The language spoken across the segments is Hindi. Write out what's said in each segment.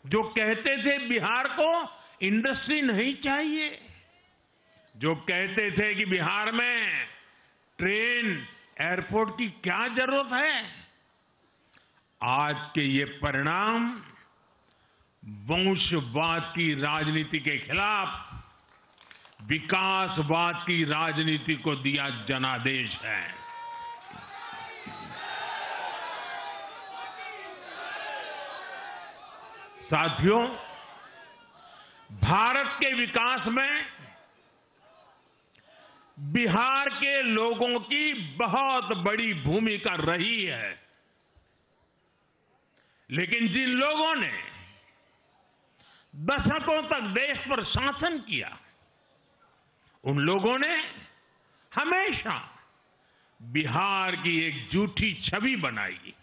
जो कहते थे बिहार को इंडस्ट्री नहीं चाहिए, जो कहते थे कि बिहार में ट्रेन एयरपोर्ट की क्या जरूरत है, आज के ये परिणाम वंशवाद की राजनीति के खिलाफ विकासवाद की राजनीति को दिया जनादेश है। साथियों, भारत के विकास में बिहार के लोगों की बहुत बड़ी भूमिका रही है, लेकिन जिन लोगों ने दशकों तक देश पर शासन किया, उन लोगों ने हमेशा बिहार की एक झूठी छवि बनाई।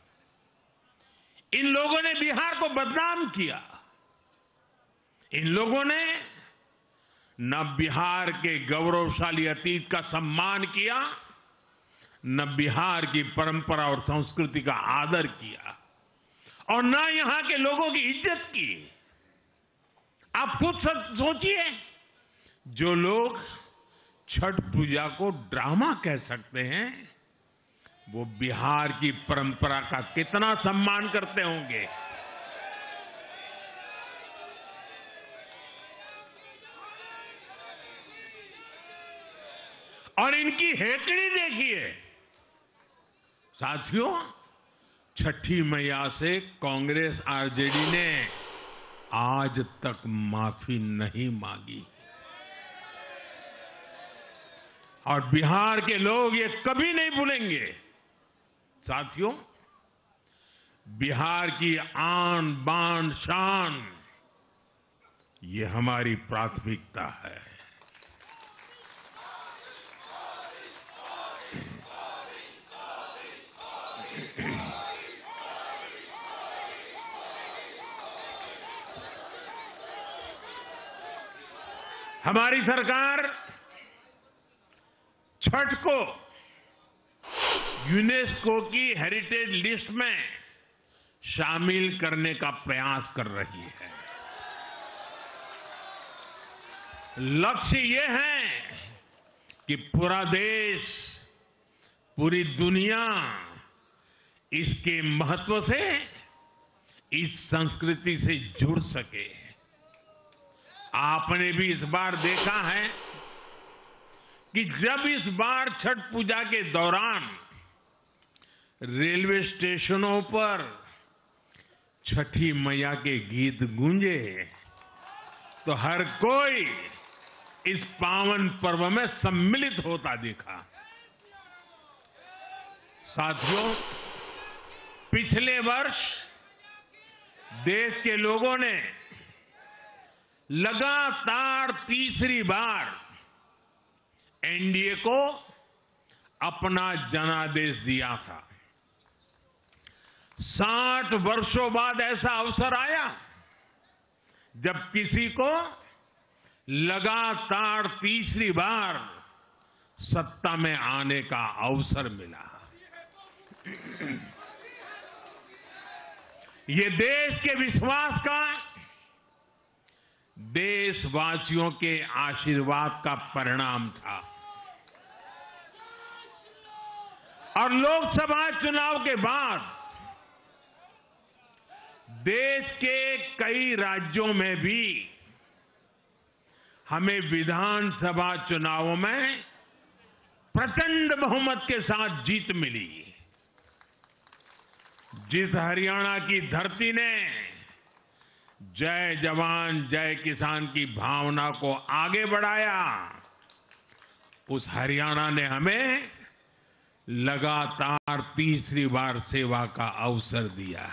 इन लोगों ने बिहार को बदनाम किया। इन लोगों ने न बिहार के गौरवशाली अतीत का सम्मान किया, न बिहार की परंपरा और संस्कृति का आदर किया, और न यहां के लोगों की इज्जत की। आप खुद सोचिए, जो लोग छठ पूजा को ड्रामा कह सकते हैं, वो बिहार की परंपरा का कितना सम्मान करते होंगे। और इनकी हेकड़ी देखिए। साथियों, छठी मैया से कांग्रेस आरजेडी ने आज तक माफी नहीं मांगी, और बिहार के लोग ये कभी नहीं भूलेंगे। साथियों, बिहार की आन बान शान, ये हमारी प्राथमिकता है। हमारी सरकार छठ को यूनेस्को की हेरिटेज लिस्ट में शामिल करने का प्रयास कर रही है। लक्ष्य ये है कि पूरा देश, पूरी दुनिया इसके महत्व से, इस संस्कृति से जुड़ सके। आपने भी इस बार देखा है कि जब इस बार छठ पूजा के दौरान रेलवे स्टेशनों पर छठी मैया के गीत गूंजे, तो हर कोई इस पावन पर्व में सम्मिलित होता दिखा। साथियों, पिछले वर्ष देश के लोगों ने लगातार तीसरी बार एनडीए को अपना जनादेश दिया था। 60 वर्षों बाद ऐसा अवसर आया जब किसी को लगातार तीसरी बार सत्ता में आने का अवसर मिला। ये देश के विश्वास का, देशवासियों के आशीर्वाद का परिणाम था। और लोकसभा चुनाव के बाद देश के कई राज्यों में भी हमें विधानसभा चुनावों में प्रचंड बहुमत के साथ जीत मिली। जिस हरियाणा की धरती ने जय जवान जय किसान की भावना को आगे बढ़ाया, उस हरियाणा ने हमें लगातार तीसरी बार सेवा का अवसर दिया।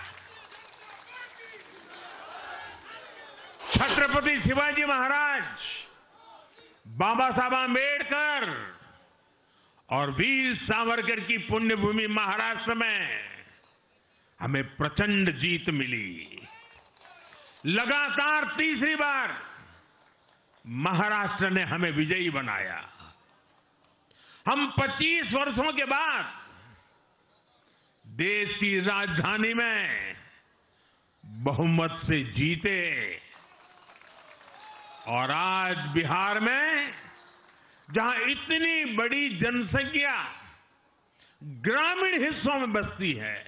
छत्रपति शिवाजी महाराज, बाबा साहब आंबेडकर और वीर सावरकर की पुण्यभूमि महाराष्ट्र में हमें प्रचंड जीत मिली। लगातार तीसरी बार महाराष्ट्र ने हमें विजयी बनाया। हम 25 वर्षों के बाद देश की राजधानी में बहुमत से जीते। और आज बिहार में जहां इतनी बड़ी जनसंख्या ग्रामीण हिस्सों में बसती है,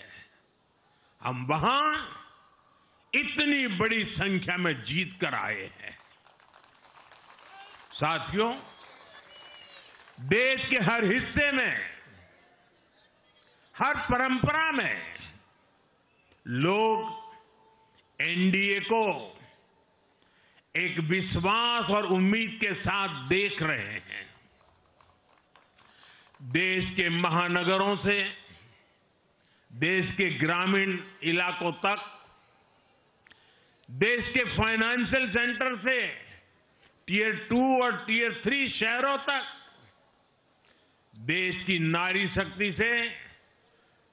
हम वहां इतनी बड़ी संख्या में जीत कर आए हैं। साथियों, देश के हर हिस्से में, हर परंपरा में लोग एनडीए को एक विश्वास और उम्मीद के साथ देख रहे हैं। देश के महानगरों से देश के ग्रामीण इलाकों तक, देश के फाइनेंशियल सेंटर से टियर 2 और टियर 3 शहरों तक, देश की नारी शक्ति से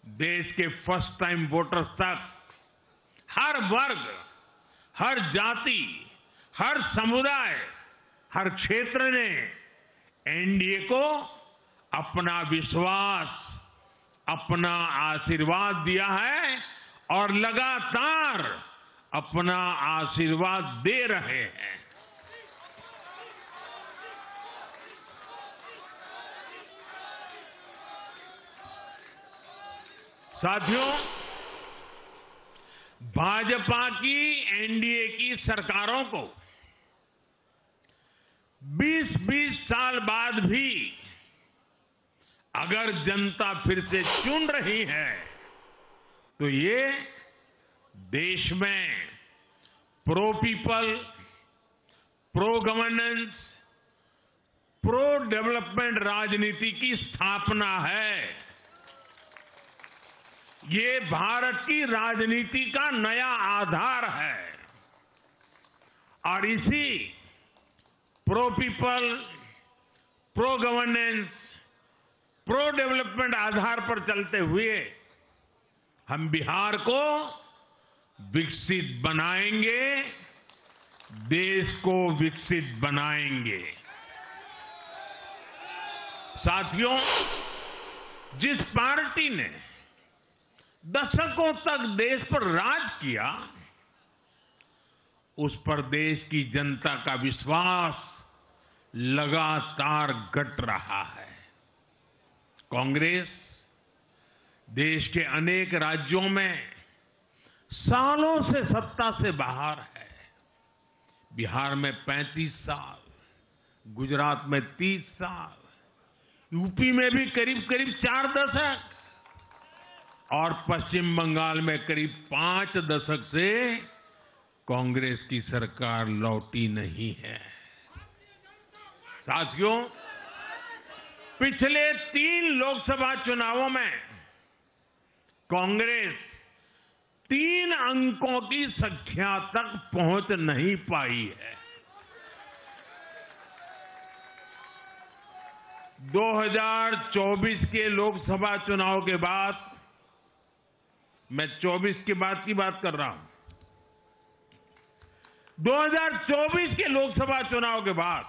देश के फर्स्ट टाइम वोटर्स तक, हर वर्ग, हर जाति, हर समुदाय, हर क्षेत्र ने एनडीए को अपना विश्वास, अपना आशीर्वाद दिया है और लगातार अपना आशीर्वाद दे रहे हैं। साथियों, भाजपा की एनडीए की सरकारों को 20-20 साल बाद भी अगर जनता फिर से चुन रही है तो ये देश में pro people, pro governance, pro development राजनीति की स्थापना है। ये भारत की राजनीति का नया आधार है और इसी pro people, pro governance, pro development आधार पर चलते हुए हम बिहार को विकसित बनाएंगे, देश को विकसित बनाएंगे। साथियों, जिस पार्टी ने दशकों तक देश पर राज किया, उस पर देश की जनता का विश्वास लगातार घट रहा है। कांग्रेस देश के अनेक राज्यों में सालों से सत्ता से बाहर है। बिहार में 35 साल, गुजरात में 30 साल, यूपी में भी करीब करीब 4 दशक और पश्चिम बंगाल में करीब 5 दशक से कांग्रेस की सरकार लौटी नहीं है। साथियों, पिछले 3 लोकसभा चुनावों में कांग्रेस 3 अंकों की संख्या तक पहुंच नहीं पाई है। 2024 के लोकसभा चुनाव के बाद, मैं 24 के बाद की बात कर रहा हूं, 2024 के लोकसभा चुनाव के बाद